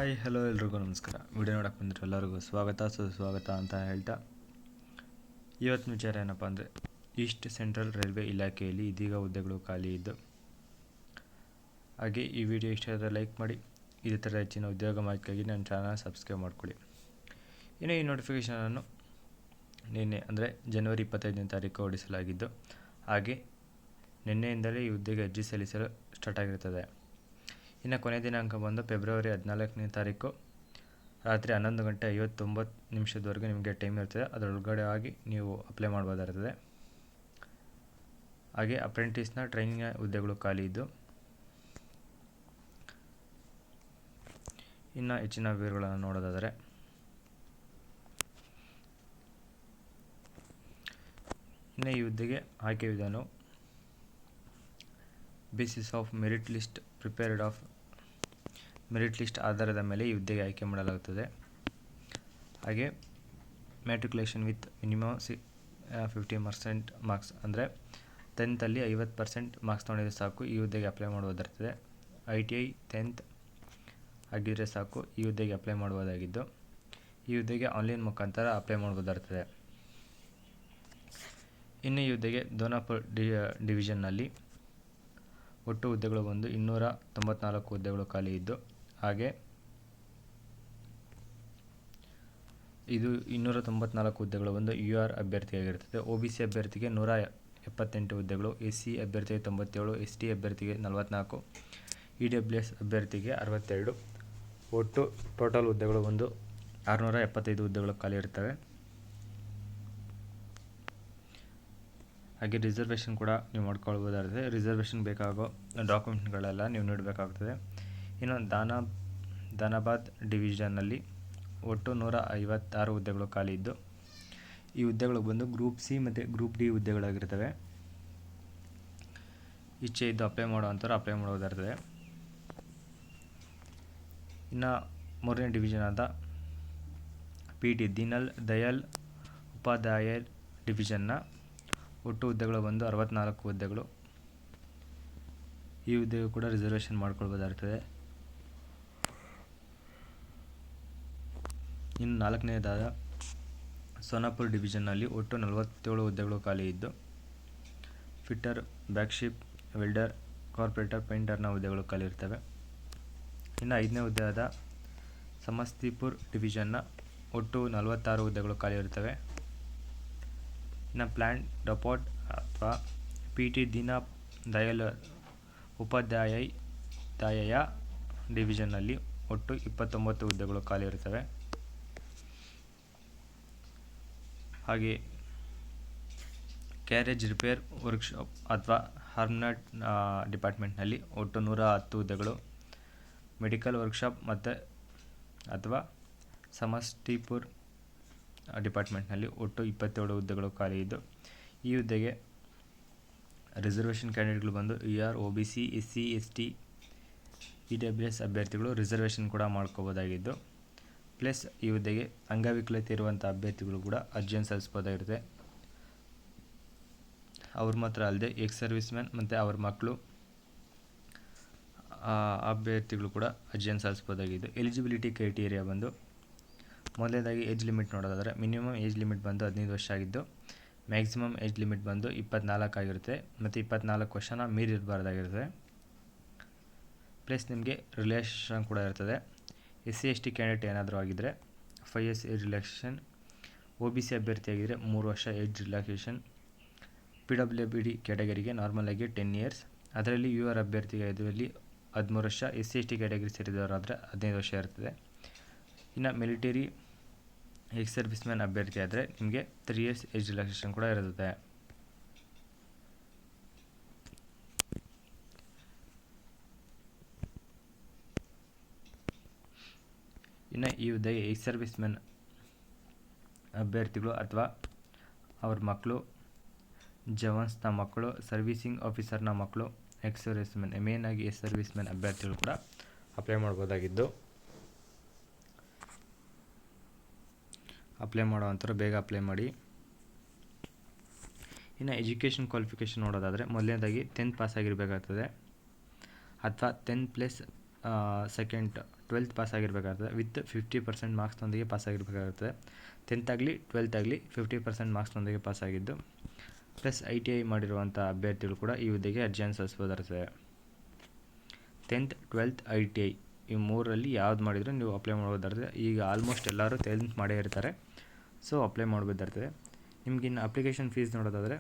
Hi hello ಎಲ್ರಿಗೂ ನಮಸ್ಕಾರ. Video ನೋಡಕ್ಕೆ ಬಂದಿರೋ ಎಲ್ಲರಿಗೂ ಸುಸ್ವಾಗತ ಅಂತ ಹೇಳ್ತಾ, ಇವತ್ತಿನ ವಿಚಾರ ಏನಪ್ಪ ಅಂದರೆ, ಈಸ್ಟ್ ಸೆಂಟ್ರಲ್ ರೈಲ್ವೆ ಇಲಾಖೆಯಲ್ಲಿ ಇದೀಗ ಹುದ್ದೆಗಳು ಖಾಲಿ ಇದ್ದು. ಹಾಗೆ ಈ ವಿಡಿಯೋ ಇಷ್ಟ ಆದರೆ ಲೈಕ್ ಮಾಡಿ. ಇದೇ ಥರ ಹೆಚ್ಚಿನ ಉದ್ಯೋಗ ಮಾಹಿತಿಗಾಗಿ ನನ್ನ ಚಾನಲ್ ಸಬ್ಸ್ಕ್ರೈಬ್ ಮಾಡಿಕೊಳ್ಳಿ. ಇನ್ನು ಈ ನೋಟಿಫಿಕೇಷನನ್ನು ನಿನ್ನೆ ಅಂದರೆ ಜನವರಿ 25ನೇ ತಾರೀಕು ಹೊರಡಿಸಲಾಗಿದ್ದು, ಹಾಗೆ ನಿನ್ನೆಯಿಂದಲೇ ಈ ಹುದ್ದೆಗೆ ಅರ್ಜಿ ಸಲ್ಲಿಸಲು ಸ್ಟಾರ್ಟ್ ಆಗಿರುತ್ತದೆ. ಇನ್ನು ಕೊನೆ ದಿನಾಂಕ ಬಂದು ಫೆಬ್ರವರಿ 14ನೇ ತಾರೀಕು ರಾತ್ರಿ 11:59 ನಿಮಗೆ ಟೈಮ್ ಇರ್ತದೆ. ಅದರೊಳಗಡೆ ಆಗಿ ನೀವು ಅಪ್ಲೈ ಮಾಡ್ಬೋದಾಗಿರ್ತದೆ. ಹಾಗೆ ಅಪ್ರೆಂಟಿಸ್ನ ಟ್ರೈನಿಂಗ್ ಹುದ್ದೆಗಳು ಖಾಲಿ ಇದ್ದು. ಇನ್ನು ಹೆಚ್ಚಿನ ವಿವರಗಳನ್ನು ನೋಡೋದಾದರೆ, ಇನ್ನು ಈ ಹುದ್ದೆಗೆ ಆಯ್ಕೆ ವಿಧಾನವು ಬೇಸಿಸ್ ಆಫ್ ಮೆರಿಟ್ ಲಿಸ್ಟ್ ಆಧಾರದ ಮೇಲೆ ಈ ಹುದ್ದೆಗೆ ಆಯ್ಕೆ ಮಾಡಲಾಗುತ್ತದೆ. ಹಾಗೆ ಮ್ಯಾಟ್ರಿಕ್ಯುಲೇಷನ್ ವಿತ್ ಮಿನಿಮಮ್ 50% ಮಾರ್ಕ್ಸ್, ಅಂದರೆ 10th 50% ಮಾರ್ಕ್ಸ್ ತೊಗೊಂಡಿದ್ರೆ ಸಾಕು ಈ ಹುದ್ದೆಗೆ ಅಪ್ಲೈ ಮಾಡ್ಬೋದಾಗಿರ್ತದೆ. ITI 10th ಆಗಿದ್ದರೆ ಸಾಕು ಈ ಹುದ್ದೆಗೆ ಅಪ್ಲೈ ಮಾಡ್ಬೋದಾಗಿದ್ದು, ಈ ಹುದ್ದೆಗೆ ಆನ್ಲೈನ್ ಮುಖಾಂತರ ಅಪ್ಲೈ ಮಾಡ್ಬೋದಾಗಿರ್ತದೆ. ಇನ್ನು ಈ ಹುದ್ದೆಗೆ ದೋನಾಪುರ್ ಡಿವಿಷನ್ನಲ್ಲಿ ಒಟ್ಟು ಹುದ್ದೆಗಳು ಬಂದು 294 ಹುದ್ದೆಗಳು ಖಾಲಿ ಇದ್ದು, ಹಾಗೆ ಇದು 294 ಹುದ್ದೆಗಳು ಬಂದು UR ಅಭ್ಯರ್ಥಿಯಾಗಿರ್ತದೆ. OBC ಅಭ್ಯರ್ಥಿಗೆ 178 ಹುದ್ದೆಗಳು, SC ಅಭ್ಯರ್ಥಿಗೆ 97, ST ಅಭ್ಯರ್ಥಿಗೆ 44, EWS ಅಭ್ಯರ್ಥಿಗೆ 62. ಒಟ್ಟು ಟೋಟಲ್ ಹುದ್ದೆಗಳು ಬಂದು 675 ಹುದ್ದೆಗಳು ಖಾಲಿ ಇರ್ತವೆ. ಹಾಗೆ ರಿಸರ್ವೇಷನ್ ಕೂಡ ನೀವು ಮಾಡ್ಕೊಳ್ಬೋದಾಗಿದೆ. ರಿಸರ್ವೇಷನ್ ಬೇಕಾಗೋ ಡಾಕ್ಯುಮೆಂಟ್ಗಳೆಲ್ಲ ನೀವು ನೀಡಬೇಕಾಗ್ತದೆ. ಇನ್ನು ದಾನಾಬಾದ್ ಡಿವಿಷನ್ನಲ್ಲಿ ಒಟ್ಟು 156 ಹುದ್ದೆಗಳು ಖಾಲಿ ಇದ್ದು, ಈ ಹುದ್ದೆಗಳು ಬಂದು ಗ್ರೂಪ್ C ಮತ್ತು ಗ್ರೂಪ್ D ಹುದ್ದೆಗಳಾಗಿರ್ತವೆ. ಇಚ್ಛೆ ಇದ್ದು ಅಪ್ಲೈ ಮಾಡೋವಂಥವ್ರು ಅಪ್ಲೈ ಮಾಡೋದಾಗಿರ್ತದೆ. ಇನ್ನು ಮೂರನೇ ಡಿವಿಷನ್ ಆದ PT ದೀನಲ್ ದಯಾಳ್ ಉಪಾಧ್ಯಾಯ ಡಿವಿಷನ್ನ ಒಟ್ಟು ಹುದ್ದೆಗಳು ಬಂದು 64 ಹುದ್ದೆಗಳು. ಈ ಹುದ್ದೆಗೂ ಕೂಡ ರಿಸರ್ವೇಷನ್ ಮಾಡ್ಕೊಳ್ಬೋದಾಗಿರ್ತದೆ. ಇನ್ನು ನಾಲ್ಕನೇದಾದ ಸೋನಾಪುರ್ ಡಿವಿಷನ್ನಲ್ಲಿ ಒಟ್ಟು 47 ಹುದ್ದೆಗಳು ಖಾಲಿ ಇದ್ದು, ಫಿಟ್ಟರ್, ಬ್ಯಾಕ್ಶಿಪ್, ವೆಲ್ಡರ್, ಕಾರ್ಪೊರೇಟರ್, ಪೇಂಟರ್ನ ಹುದ್ದೆಗಳು ಖಾಲಿ ಇರ್ತವೆ. ಇನ್ನು ಐದನೇ ಹುದ್ದೆ ಆದ ಸಮಸ್ತಿಪುರ್ ಡಿವಿಷನ್ನ ಒಟ್ಟು 46 ಹುದ್ದೆಗಳು ಖಾಲಿ ಇರ್ತವೆ. ಇನ್ನು ಪ್ಲ್ಯಾಂಟ್ ಡೆಪಾಟ್ ಅಥವಾ PT ದೀನ ದಯಾಳ್ ಉಪಾಧ್ಯಾಯ ಡಿವಿಷನ್ನಲ್ಲಿ ಒಟ್ಟು 29 ಹುದ್ದೆಗಳು ಖಾಲಿ ಇರ್ತವೆ. ಹಾಗೆ ಕ್ಯಾರೇಜ್ ರಿಪೇರ್ ವರ್ಕ್ಶಾಪ್ ಅಥವಾ ಹಾರ್ಮ್ನೆಟ್ ಡಿಪಾರ್ಟ್ಮೆಂಟ್ನಲ್ಲಿ ಒಟ್ಟು 110 ಹುದ್ದೆಗಳು, ಮೆಡಿಕಲ್ ವರ್ಕ್ಶಾಪ್ ಮತ್ತು ಅಥವಾ ಸಮಸ್ತಿಪುರ್ ಡಿಪಾರ್ಟ್ಮೆಂಟ್ನಲ್ಲಿ ಒಟ್ಟು 27 ಹುದ್ದೆಗಳು ಖಾಲಿ ಇದ್ದು, ಈ ಹುದ್ದೆಗೆ ರಿಸರ್ವೇಷನ್ ಕ್ಯಾಂಡಿಡೇಟ್ಗಳು ಬಂದು UR, OBC, SC, ST, EWS ಅಭ್ಯರ್ಥಿಗಳು ರಿಸರ್ವೇಷನ್ ಕೂಡ ಮಾಡ್ಕೋಬೋದಾಗಿದ್ದು, ಪ್ಲಸ್ ಈ ಹುದ್ದೆಗೆ ಅಂಗವಿಕಲತೆ ಇರುವಂಥ ಅಭ್ಯರ್ಥಿಗಳು ಕೂಡ ಅರ್ಜಿಯನ್ನು ಸಲ್ಲಿಸ್ಬೋದಾಗಿರುತ್ತೆ. ಅವ್ರು ಮಾತ್ರ ಅಲ್ಲದೆ ಎಕ್ಸ್ ಸರ್ವಿಸ್ ಮ್ಯಾನ್ ಮತ್ತು ಅವ್ರ ಮಕ್ಕಳು ಅಭ್ಯರ್ಥಿಗಳು ಕೂಡ ಅರ್ಜಿಯನ್ನು ಸಲ್ಲಿಸ್ಬೋದಾಗಿದ್ದು. ಎಲಿಜಿಬಿಲಿಟಿ ಕ್ರೈಟೀರಿಯಾ ಬಂದು ಮೊದಲನೇದಾಗಿ ಏಜ್ ಲಿಮಿಟ್ ನೋಡೋದಾದರೆ, ಮಿನಿಮಮ್ ಏಜ್ ಲಿಮಿಟ್ ಬಂದು 15 ವರ್ಷ ಆಗಿದ್ದು, ಮ್ಯಾಕ್ಸಿಮಮ್ ಏಜ್ ಲಿಮಿಟ್ ಬಂದು 24 ಆಗಿರುತ್ತೆ ಮತ್ತು 24 ವರ್ಷನ ಮೀರಿರಬಾರ್ದಾಗಿರುತ್ತೆ. ಪ್ಲಸ್ ನಿಮಗೆ ರಿಲ್ಯಾಕ್ಸೇಷನ್ ಕೂಡ ಇರ್ತದೆ. SC ST ಕ್ಯಾಂಡಿಡೇಟ್ ಏನಾದರೂ ಆಗಿದ್ದರೆ 5 years ಏಜ್ ರಿಲ್ಯಾಕ್ಸೇಷನ್, OBC ಅಭ್ಯರ್ಥಿ ಆಗಿದ್ದರೆ 3 ವರ್ಷ ಏಜ್ ರಿಲ್ಯಾಕ್ಸೇಷನ್, PWD ಕ್ಯಾಟಗರಿಗೆ ನಾರ್ಮಲ್ ಆಗಿ 10 years, ಅದರಲ್ಲಿ UR ಅಭ್ಯರ್ಥಿಗೆ ಇದರಲ್ಲಿ 13 ವರ್ಷ, SC ST ಕ್ಯಾಟಗರಿ ಸೇರಿದವರಾದರೆ 15 ವರ್ಷ ಇರ್ತದೆ. ಇನ್ನು ಮಿಲಿಟರಿ ಎಕ್ಸ್ ಸರ್ವಿಸ್ ಮ್ಯಾನ್ ಅಭ್ಯರ್ಥಿ ಆದರೆ ನಿಮಗೆ 3 years ಏಜ್ ರಿಲ್ಯಾಕ್ಸೇಷನ್ ಕೂಡ ಇರುತ್ತೆ. ಇನ್ನು ಈ ಹುದ್ದೆಗೆ ಎಕ್ಸ್ ಸರ್ವಿಸ್ ಮ್ಯಾನ್ ಅಭ್ಯರ್ಥಿಗಳು ಅಥವಾ ಅವ್ರ ಮಕ್ಕಳು, ಜವಾನ್ಸ್ನ ಮಕ್ಕಳು, ಸರ್ವೀಸಿಂಗ್ ಆಫೀಸರ್ನ ಮಕ್ಕಳು, ಎಕ್ಸ್ ಸರ್ವಿಸ್ ಮ್ಯಾನ್ ಮೇನ್ ಆಗಿ ಎಕ್ಸ್ ಸರ್ವಿಸ್ ಮ್ಯಾನ್ ಅಭ್ಯರ್ಥಿಗಳು ಕೂಡ ಅಪ್ಲೈ ಮಾಡ್ಬೋದಾಗಿದ್ದು, ಅಪ್ಲೈ ಮಾಡೋವಂಥವ್ರು ಬೇಗ ಅಪ್ಲೈ ಮಾಡಿ. ಇನ್ನು ಎಜುಕೇಷನ್ ಕ್ವಾಲಿಫಿಕೇಷನ್ ನೋಡೋದಾದರೆ, ಮೊದಲನೇದಾಗಿ 10th ಪಾಸ್ ಆಗಿರಬೇಕಾಗ್ತದೆ ಅಥವಾ 10 + 2nd 12th ಪಾಸ್ ಆಗಿರಬೇಕಾಗುತ್ತೆ ವಿತ್ 50% ಮಾರ್ಕ್ಸ್ನೊಂದಿಗೆ ಪಾಸ್ ಆಗಿರಬೇಕಾಗುತ್ತೆ. 10th ಆಗಲಿ 12th ಆಗಲಿ 50% ಮಾರ್ಕ್ಸ್ನೊಂದಿಗೆ ಪಾಸ್ ಆಗಿದ್ದು ಪ್ಲಸ್ ITI ಮಾಡಿರುವಂಥ ಅಭ್ಯರ್ಥಿಗಳು ಕೂಡ ಈ ಹುದ್ದೆಗೆ ಅರ್ಜಿಯನ್ನು ಸಲ್ಲಿಸಬಹುದಾಗಿರ್ತದೆ. 10th 12th ITI ಈ ಮೂರಲ್ಲಿ ಯಾವ್ದು ಮಾಡಿದರೂ ನೀವು ಅಪ್ಲೈ ಮಾಡ್ಬೋದಾಗಿರ್ತದೆ. ಈಗ ಆಲ್ಮೋಸ್ಟ್ ಎಲ್ಲರೂ 10th ಮಾಡೇ ಇರ್ತಾರೆ, ಸೊ ಅಪ್ಲೈ ಮಾಡ್ಬೋದಾಗಿರ್ತದೆ. ನಿಮಗಿನ್ನು ಅಪ್ಲಿಕೇಶನ್ ಫೀಸ್ ನೋಡೋದಾದರೆ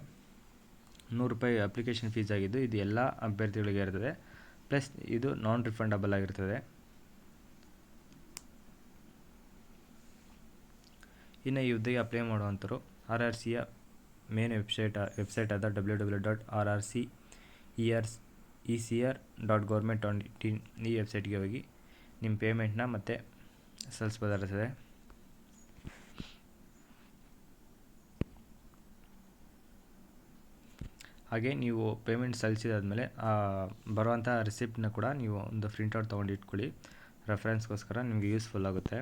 ₹100 ಅಪ್ಲಿಕೇಶನ್ ಫೀಸ್ ಆಗಿದ್ದು ಇದು ಎಲ್ಲ ಅಭ್ಯರ್ಥಿಗಳಿಗೆ ಇರ್ತದೆ. ಪ್ಲಸ್ ಇದು ನಾನ್ ರಿಫಂಡಬಲ್ ಆಗಿರ್ತದೆ. ಇನ್ನು ಈ ಹುದ್ದೆಗೆ ಅಪ್ಲೈ ಮಾಡುವಂಥವ್ರು RRCಯ ಮೇನ್ ವೆಬ್ಸೈಟ್ ಆದ www.rrcecr.government.in ಈ ವೆಬ್ಸೈಟ್ಗೆ ಹೋಗಿ ನಿಮ್ಮ ಪೇಮೆಂಟ್ನ ಮತ್ತೆ ಸಲ್ಲಿಸಬಹುದಾಗಿರ್ತದೆ. ಹಾಗೆ ನೀವು ಪೇಮೆಂಟ್ ಸಲ್ಲಿಸಿದಾದ್ಮೇಲೆ ಬರುವಂಥ ರಿಸಿಪ್ಟನ್ನ ಕೂಡ ನೀವು ಒಂದು ಪ್ರಿಂಟೌಟ್ ತೊಗೊಂಡು ಇಟ್ಕೊಳ್ಳಿ, ರೆಫರೆನ್ಸ್ಗೋಸ್ಕರ ನಿಮಗೆ ಯೂಸ್ಫುಲ್ ಆಗುತ್ತೆ.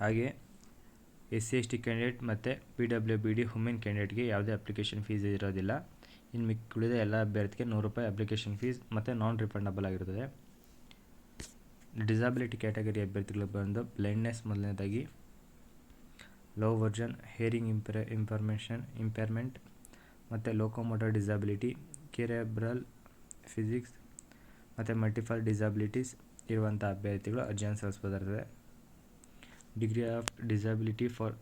ಹಾಗೆ SC/ST ಕ್ಯಾಂಡಿಡೇಟ್ ಮತ್ತು PWBD ವುಮೆನ್ ಕ್ಯಾಂಡಿಡೇಟ್ಗೆ ಯಾವುದೇ ಅಪ್ಲಿಕೇಶನ್ ಫೀಸ್ ಇರೋದಿಲ್ಲ. ಇನ್ನು ಮಿಕ್ಕಿದ ಎಲ್ಲ ಅಭ್ಯರ್ಥಿಗೆ ₹100 ಅಪ್ಲಿಕೇಶನ್ ಫೀಸ್ ಮತ್ತು ನಾನ್ ರಿಫಂಡಬಲ್ ಆಗಿರುತ್ತದೆ. ಡಿಸಬಿಲಿಟಿ ಕ್ಯಾಟಗರಿ ಅಭ್ಯರ್ಥಿಗಳು ಬಂದು ಬ್ಲೈಂಡ್ನೆಸ್ ಮೊದಲನೇದಾಗಿ, ಲೋ ವರ್ಜನ್, ಹೇರಿಂಗ್ ಇಂಪೇರ್ಮೆಂಟ್ ಮತ್ತು ಲೋಕೋಮೋಟರ್ ಡಿಸಬಿಲಿಟಿ, ಕೇರೆಬ್ರಲ್ ಫಿಸಿಕ್ಸ್ ಮತ್ತು ಮಲ್ಟಿಪಲ್ ಡಿಸಬಿಲಿಟೀಸ್ ಇರುವಂಥ ಅಭ್ಯರ್ಥಿಗಳು ಅರ್ಜಿಯನ್ನು ಸಲ್ಲಿಸಬಹುದಾಗಿರ್ತದೆ. Degree of disability for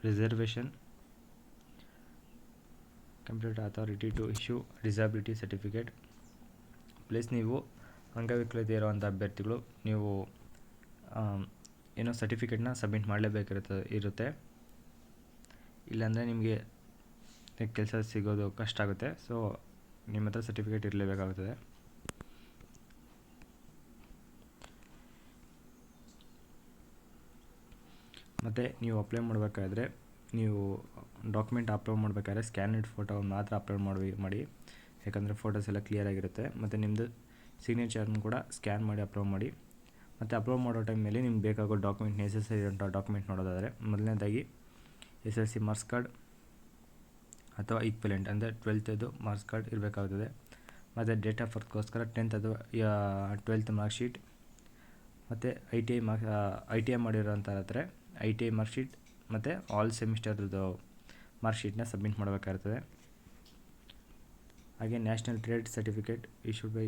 reservation compute authority to issue disability certificate. Plus ನೀವು ಅಂಗವಿಕಲತೆ ಇರುವಂಥ ಅಭ್ಯರ್ಥಿಗಳು ನೀವು ಏನೋ ಸರ್ಟಿಫಿಕೇಟ್ನ ಸಬ್ಮಿಟ್ ಮಾಡಲೇಬೇಕಿರುತ್ತೆ. ಇಲ್ಲಾಂದರೆ ನಿಮಗೆ ಕೆಲಸ ಸಿಗೋದು ಕಷ್ಟ ಆಗುತ್ತೆ. ಸೊ ನಿಮ್ಮ ಹತ್ರ ಸರ್ಟಿಫಿಕೇಟ್ ಇರಲೇಬೇಕಾಗುತ್ತದೆ. ಮತ್ತು ನೀವು ಅಪ್ಲೈ ಮಾಡಬೇಕಾದ್ರೆ ನೀವು ಡಾಕ್ಯುಮೆಂಟ್ ಅಪ್ಲೋಡ್ ಮಾಡಬೇಕಾದ್ರೆ ಸ್ಕ್ಯಾನ್ಡ್ ಫೋಟೋ ಮಾತ್ರ ಅಪ್ಲೋಡ್ ಮಾಡಿ, ಯಾಕಂದರೆ ಫೋಟೋಸ್ ಎಲ್ಲ ಕ್ಲಿಯರಾಗಿರುತ್ತೆ. ಮತ್ತು ನಿಮ್ಮದು ಸಿಗ್ನೇಚರ್ನ ಕೂಡ ಸ್ಕ್ಯಾನ್ ಮಾಡಿ ಅಪ್ಲೋಡ್ ಮಾಡಿ. ಮತ್ತು ಅಪ್ಲೋಡ್ ಮಾಡೋ ಟೈಮಲ್ಲಿ ನಿಮ್ಗೆ ಬೇಕಾಗೋ ಡಾಕ್ಯುಮೆಂಟ್ ನೆಸೆಸರಿ ಇರೋಂಥ ಡಾಕ್ಯುಮೆಂಟ್ ನೋಡೋದಾದರೆ ಮೊದಲನೇದಾಗಿ SSLC ಮಾರ್ಕ್ಸ್ ಕಾರ್ಡ್ ಅಥವಾ ಈಕ್ವಲೆಂಟ್ ಅಂದರೆ 12th ಮಾರ್ಕ್ಸ್ ಕಾರ್ಡ್ ಇರಬೇಕಾಗುತ್ತದೆ. ಮತ್ತು ಡೇಟ್ ಆಫ್ ಬರ್ತ್ಗೋಸ್ಕರ 10th ಅಥವಾ 12th ಮಾರ್ಕ್ ಶೀಟ್, ಮತ್ತು ITI ಮಾಡಿರೋಂಥ ಹತ್ರ ITI ಮಾರ್ಕ್ ಶೀಟ್ ಮತ್ತು ಆಲ್ ಸೆಮಿಸ್ಟರ್ದು ಮಾರ್ಕ್ ಶೀಟ್ನ ಸಬ್ಮಿಟ್ ಮಾಡಬೇಕಾಗಿರ್ತದೆ. ಹಾಗೆ national trade certificate issued by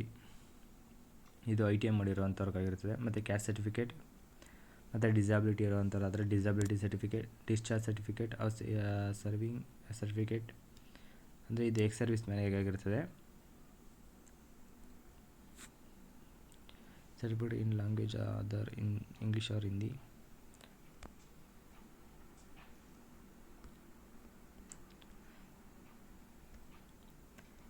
ಇದು ITI ಮಾಡಿರೋವಂಥವ್ರಿಗಾಗಿರ್ತದೆ. ಮತ್ತು ಕ್ಯಾಸ್ಟ್ ಸರ್ಟಿಫಿಕೇಟ್ ಮತ್ತು ಡಿಸಬಿಲಿಟಿ ಇರೋವಂಥವ್ರು ಆದರೆ disability certificate, discharge certificate, serving certificate ಅಂದರೆ ಇದು ಎಕ್ಸ್ ಸರ್ವಿಸ್ ಮ್ಯಾನೇಗಾಗಿರ್ತದೆ. Certificate in language other in English or Hindi.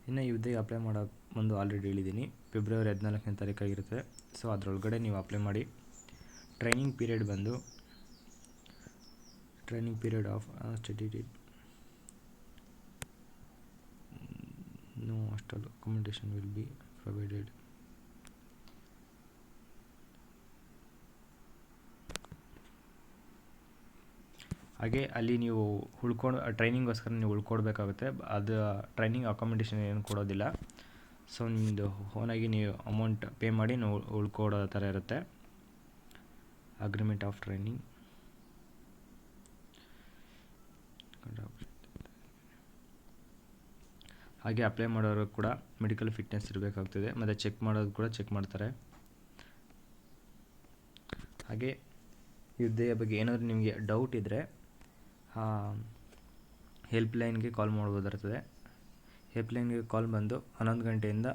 ಇನ್ನು ಈ ಹುದ್ದೆಗೆ ಅಪ್ಲೈ ಮಾಡೋ ಮುಂದೆ ಆಲ್ರೆಡಿ ಹೇಳಿದ್ದೀನಿ, ಫೆಬ್ರವರಿ 14ನೇ ತಾರೀಕಾಗಿರುತ್ತೆ. ಸೊ ಅದರೊಳಗಡೆ ನೀವು ಅಪ್ಲೈ ಮಾಡಿ. Training period of study no hostel accommodation will be provided. ಹಾಗೆ ಅಲ್ಲಿ ನೀವು ಟ್ರೈನಿಂಗ್ಗೋಸ್ಕರ ನೀವು ಉಳ್ಕೊಡ್ಬೇಕಾಗುತ್ತೆ. ಅದು ಟ್ರೈನಿಂಗ್ ಅಕೊಮಡೇಷನ್ ಏನು ಕೊಡೋದಿಲ್ಲ. ಸೊ ನಿಮ್ಮದು ಓನಾಗಿ ನೀವು ಅಮೌಂಟ್ ಪೇ ಮಾಡಿ ನೀವು ಉಳ್ಕೊಡೋ ಥರ ಇರುತ್ತೆ. Agreement of training. ಹಾಗೆ ಅಪ್ಲೈ ಮಾಡೋರು ಕೂಡ ಮೆಡಿಕಲ್ ಫಿಟ್ನೆಸ್ ಇರಬೇಕಾಗ್ತದೆ. ಮತ್ತು ಚೆಕ್ ಮಾಡೋದು ಕೂಡ ಚೆಕ್ ಮಾಡ್ತಾರೆ. ಹಾಗೆ ಈ ಹುದ್ದೆಯ ಬಗ್ಗೆ ಏನಾದರೂ ನಿಮಗೆ ಡೌಟ್ ಇದ್ದರೆ ಹೆಲ್ಪ್ಲೈನ್ಗೆ ಕಾಲ್ ಮಾಡ್ಬೋದಿರ್ತದೆ. ಹೆಲ್ಪ್ಲೈನ್ಗೆ ಕಾಲ್ ಬಂದು 11 ಗಂಟೆಯಿಂದ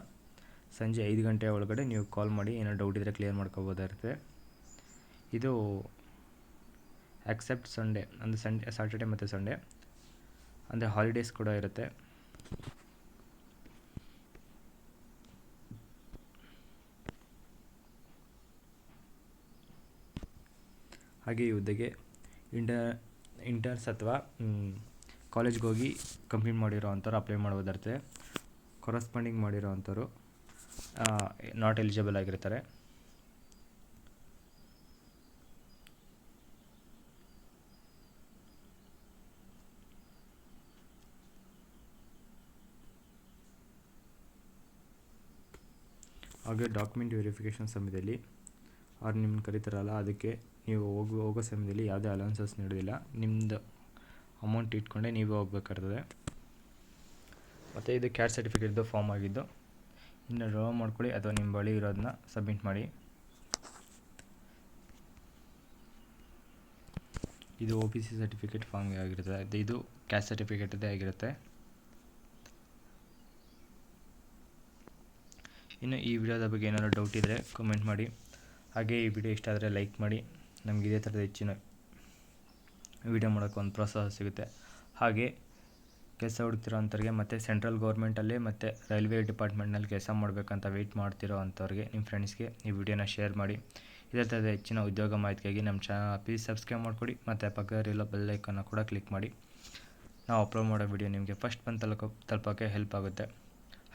ಸಂಜೆ 5 ಗಂಟೆ ಒಳಗಡೆ ನೀವು ಕಾಲ್ ಮಾಡಿ ಏನೋ ಡೌಟ್ ಇದ್ದರೆ ಕ್ಲಿಯರ್ ಮಾಡ್ಕೋಬೋದಿರುತ್ತೆ. ಇದು ಎಕ್ಸೆಪ್ಟ್ ಸಂಡೇ ಅಂದರೆ ಸಾಟರ್ಡೆ ಮತ್ತು ಸಂಡೇ ಅಂದರೆ ಹಾಲಿಡೇಸ್ ಕೂಡ ಇರುತ್ತೆ. ಹಾಗೆ ಈ ಹುದ್ದೆಗೆ ಇಂಟರ್ನ್ಸ್ ಅಥವಾ ಕಾಲೇಜ್ಗೆ ಹೋಗಿ ಕಂಪ್ಲೀಟ್ ಮಾಡಿರೋ ಅಂಥವ್ರು ಅಪ್ಲೈ ಮಾಡ್ಬೋದಿರುತ್ತೆ. ಕೊರಸ್ಪಾಂಡಿಂಗ್ ಮಾಡಿರೋ ಅಂಥವ್ರು ನಾಟ್ ಎಲಿಜಿಬಲ್ ಆಗಿರ್ತಾರೆ. ಹಾಗೆ ಡಾಕ್ಯುಮೆಂಟ್ ವೆರಿಫಿಕೇಷನ್ ಸಮಯದಲ್ಲಿ ಅವ್ರು ನಿಮ್ಮನ್ನು ಕರೀತಾರಲ್ಲ, ಅದಕ್ಕೆ ನೀವು ಹೋಗೋ ಸಮಯದಲ್ಲಿ ಯಾವುದೇ ಅಲೌನ್ಸಸ್ ನೀಡೋದಿಲ್ಲ. ನಿಮ್ಮದು ಅಮೌಂಟ್ ಇಟ್ಕೊಂಡೇ ನೀವೇ ಹೋಗ್ಬೇಕಾಗ್ತದೆ. ಮತ್ತು ಇದು ಕ್ಯಾಸ್ಟ್ ಸರ್ಟಿಫಿಕೇಟ್ದು ಫಾರ್ಮ್ ಆಗಿದ್ದು, ಇನ್ನು ಡ್ರಾ ಮಾಡ್ಕೊಳ್ಳಿ ಅಥವಾ ನಿಮ್ಮ ಬಳಿ ಇರೋದನ್ನ ಸಬ್ಮಿಟ್ ಮಾಡಿ. ಇದು OBC ಸರ್ಟಿಫಿಕೇಟ್ ಫಾರ್ಮ್ಗೆ ಆಗಿರುತ್ತೆ. ಇದು ಕ್ಯಾಸ್ಟ್ ಸರ್ಟಿಫಿಕೇಟದೇ ಆಗಿರುತ್ತೆ. ಇನ್ನು ಈ ವಿಡಿಯೋದ ಬಗ್ಗೆ ಏನಾದರೂ ಡೌಟ್ ಇದ್ದರೆ ಕಮೆಂಟ್ ಮಾಡಿ. ಹಾಗೆ ಈ ವಿಡಿಯೋ ಇಷ್ಟ ಆದರೆ ಲೈಕ್ ಮಾಡಿ. ನಮಗೆ ಇದೇ ಥರದ ಹೆಚ್ಚಿನ ವಿಡಿಯೋ ಮಾಡೋಕ್ಕೆ ಒಂದು ಪ್ರೋತ್ಸಾಹ ಸಿಗುತ್ತೆ. ಹಾಗೆ ಕೆಲಸ ಹುಡುಕ್ತಿರೋ ಅಂಥವ್ರಿಗೆ ಮತ್ತು ಸೆಂಟ್ರಲ್ ಗೌರ್ಮೆಂಟಲ್ಲಿ ಮತ್ತು ರೈಲ್ವೆ ಡಿಪಾರ್ಟ್ಮೆಂಟ್ನಲ್ಲಿ ಕೆಲಸ ಮಾಡಬೇಕಂತ ವೆಯ್ಟ್ ಮಾಡ್ತಿರೋ ಅಂಥವ್ರಿಗೆ, ನಿಮ್ಮ ಫ್ರೆಂಡ್ಸ್ಗೆ ಈ ವಿಡಿಯೋನ ಶೇರ್ ಮಾಡಿ. ಇದೇ ಥರದ ಹೆಚ್ಚಿನ ಉದ್ಯೋಗ ಮಾಹಿತಿಗಾಗಿ ನಮ್ಮ ಚಾನಲ್ ಪ್ಲೀಸ್ ಸಬ್ಸ್ಕ್ರೈಬ್ ಮಾಡಿಕೊಡಿ ಮತ್ತು ಪಕ್ಕದಲ್ಲಿರೋ ಬೆಲ್ ಐಕನ್ನ ಕೂಡ ಕ್ಲಿಕ್ ಮಾಡಿ. ನಾವು ಅಪ್ಲೋಡ್ ಮಾಡೋ ವಿಡಿಯೋ ನಿಮಗೆ ಫಸ್ಟ್ ಬಂದು ತಲುಪೋಕ್ಕೆ ಹೆಲ್ಪ್ ಆಗುತ್ತೆ.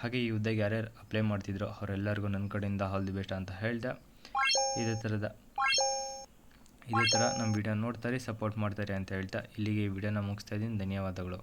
ಹಾಗೆ ಈ ಹುದ್ದೆಗೆ ಯಾರ್ಯಾರು ಅಪ್ಲೈ ಮಾಡ್ತಿದ್ರು ಅವರೆಲ್ಲರಿಗೂ ನನ್ನ ಕಡೆಯಿಂದ ಆಲ್ ದಿ ಬೆಸ್ಟ್ ಅಂತ ಹೇಳ್ದೆ. ಇದೇ ಥರ ನಮ್ಮ ವಿಡಿಯೋ ನೋಡ್ತಾರೆ, ಸಪೋರ್ಟ್ ಮಾಡ್ತಾರೆ ಅಂತ ಹೇಳ್ತಾ ಇಲ್ಲಿಗೆ ಈ ವಿಡಿಯೋನ ಮುಗಿಸ್ತಾ ಇದ್ದೀನಿ. ಧನ್ಯವಾದಗಳು.